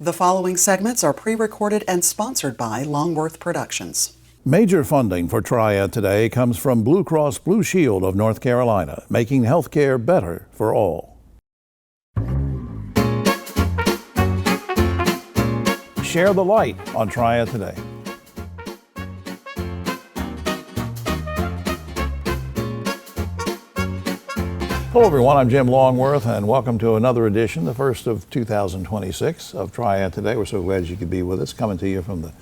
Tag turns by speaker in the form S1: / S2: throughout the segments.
S1: The following segments are pre-recorded and sponsored by Longworth Productions.
S2: Major funding for Triad today comes from Blue Cross Blue Shield of North Carolina, making healthcare better for all. Share the light on Triad today. Hello everyone, I'm Jim Longworth and welcome to another edition, the first of 2026 of Triad Today. We're so glad you could be with us, coming to you from the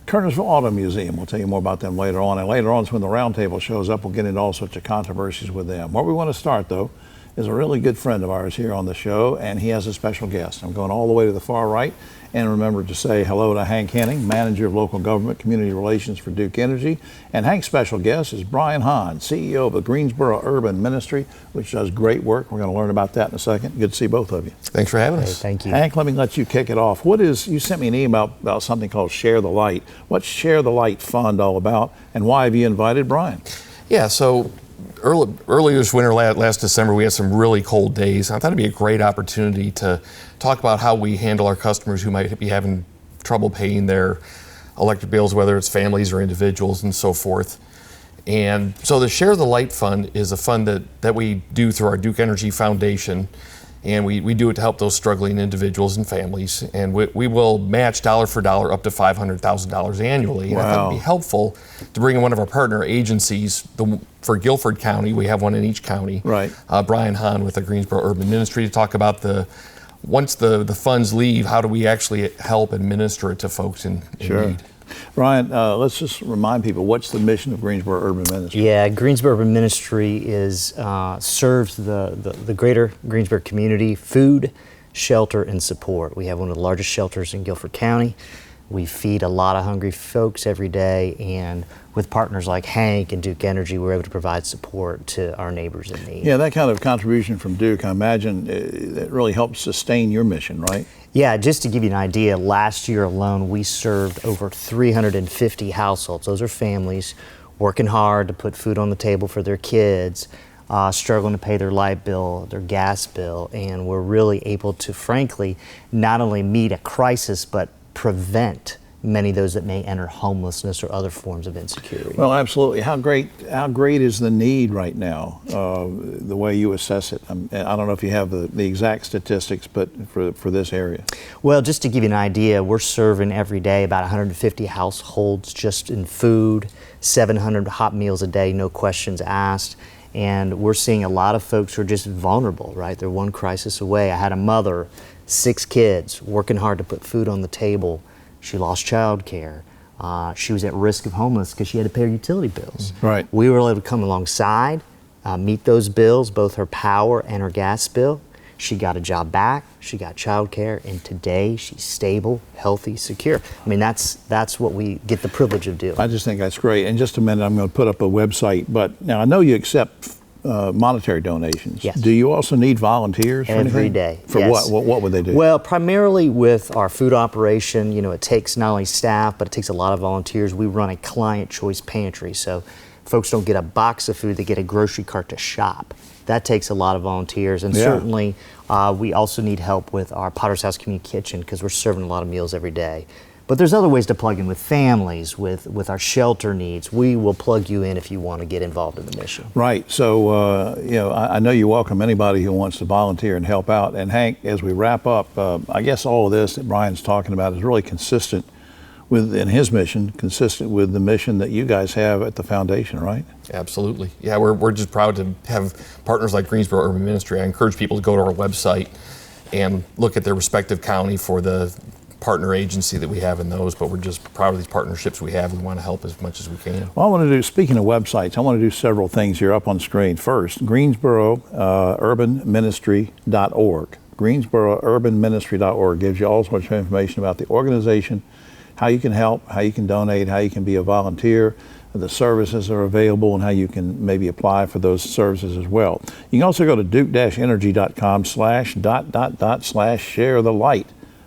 S2: Kernersville Auto Museum. We'll tell you more about them later on, and later on is when the roundtable shows up. We'll get into all sorts of controversies with them. Where we want to start though is a really good friend of ours here on the show, and he has a special guest. I'm going all the way to the far right, and remember to say hello to Hank Henning, Manager of Local Government Community Relations for Duke Energy. And Hank's special guest is Brian Hahn, CEO of the Greensboro Urban Ministry, which does great work. We're going to learn about that in a second. Good to see both of you.
S3: Thanks for having us.
S4: Thank you.
S2: Hank, let me let you kick it off. You sent me an email about something called Share the Light. What's Share the Light Fund all about, and why have you invited Brian?
S3: Yeah, so early this winter, last December, we had some really cold days. I thought it'd be a great opportunity to talk about how we handle our customers who might be having trouble paying their electric bills, whether it's families or individuals and so forth. And so the Share the Light Fund is a fund that we do through our Duke Energy Foundation, and we do it to help those struggling individuals and families. And we will match dollar for dollar up to $500,000 annually.
S2: Wow.
S3: And I thought it'd be helpful to bring in one of our partner agencies. For Guilford County, we have one in each county.
S2: Right.
S3: Brian Hahn with the Greensboro Urban Ministry to talk about once the funds leave, how do we actually help administer it to folks in need.
S2: Brian, let's just remind people, what's the mission of Greensboro Urban Ministry?
S4: Yeah, Greensboro Urban Ministry serves the greater Greensboro community, food, shelter, and support. We have one of the largest shelters in Guilford County. We feed a lot of hungry folks every day, and with partners like Hank and Duke Energy, we're able to provide support to our neighbors in need.
S2: Yeah, that kind of contribution from Duke, I imagine it really helps sustain your mission, right?
S4: Yeah, just to give you an idea, last year alone, we served over 350 households. Those are families working hard to put food on the table for their kids, struggling to pay their light bill, their gas bill, and we're really able to, frankly, not only meet a crisis, but prevent many of those that may enter homelessness or other forms of insecurity.
S2: Well, absolutely. How great is the need right now, the way you assess it? I don't know if you have the exact statistics, but for this area.
S4: Well, just to give you an idea, we're serving every day about 150 households just in food, 700 hot meals a day, no questions asked. And we're seeing a lot of folks who are just vulnerable, right? They're one crisis away. I had a mother, 6 kids, working hard to put food on the table. She lost child care. She was at risk of homeless because she had to pay her utility bills.
S2: Right.
S4: We were able to come alongside, meet those bills, both her power and her gas bill. She got a job back, she got child care, and today she's stable, healthy, secure. I mean, that's what we get the privilege of doing.
S2: I just think that's great. In just a minute, I'm going to put up a website, but now I know you accept monetary donations.
S4: Yes.
S2: Do you also need volunteers for
S4: Every
S2: anything?
S4: day.
S2: For
S4: yes.
S2: what would they do?
S4: Well, primarily with our food operation, it takes not only staff, but it takes a lot of volunteers. We run a client choice pantry, so folks don't get a box of food, they get a grocery cart to shop. That takes a lot of volunteers, and certainly we also need help with our Potter's House Community Kitchen because we're serving a lot of meals every day. But there's other ways to plug in with families, with our shelter needs. We will plug you in if you want to get involved in the mission.
S2: Right. So, I know you welcome anybody who wants to volunteer and help out. And Hank, as we wrap up, I guess all of this that Brian's talking about is really consistent in his mission, consistent with the mission that you guys have at the foundation, right?
S3: Absolutely. Yeah, we're just proud to have partners like Greensboro Urban Ministry. I encourage people to go to our website and look at their respective county for the partner agency that we have in those, but we're just proud of these partnerships we have. We want to help as much as we can.
S2: Well, speaking of websites, I want to do several things here up on screen. First, GreensboroUrbanMinistry.org. GreensboroUrbanMinistry.org gives you all sorts of information about the organization, how you can help, how you can donate, how you can be a volunteer, the services are available, and how you can maybe apply for those services as well. You can also go to duke-energy.com/share the light,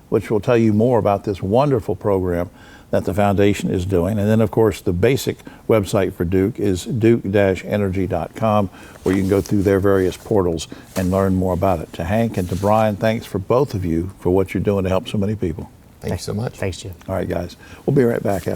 S2: which will tell you more about this wonderful program that the foundation is doing. And then, of course, the basic website for Duke is duke-energy.com, where you can go through their various portals and learn more about it. To Hank and to Brian, thanks for both of you for what you're doing to help so many people.
S3: Thanks so much.
S4: Thanks, Jim.
S2: All right, guys. We'll be right back after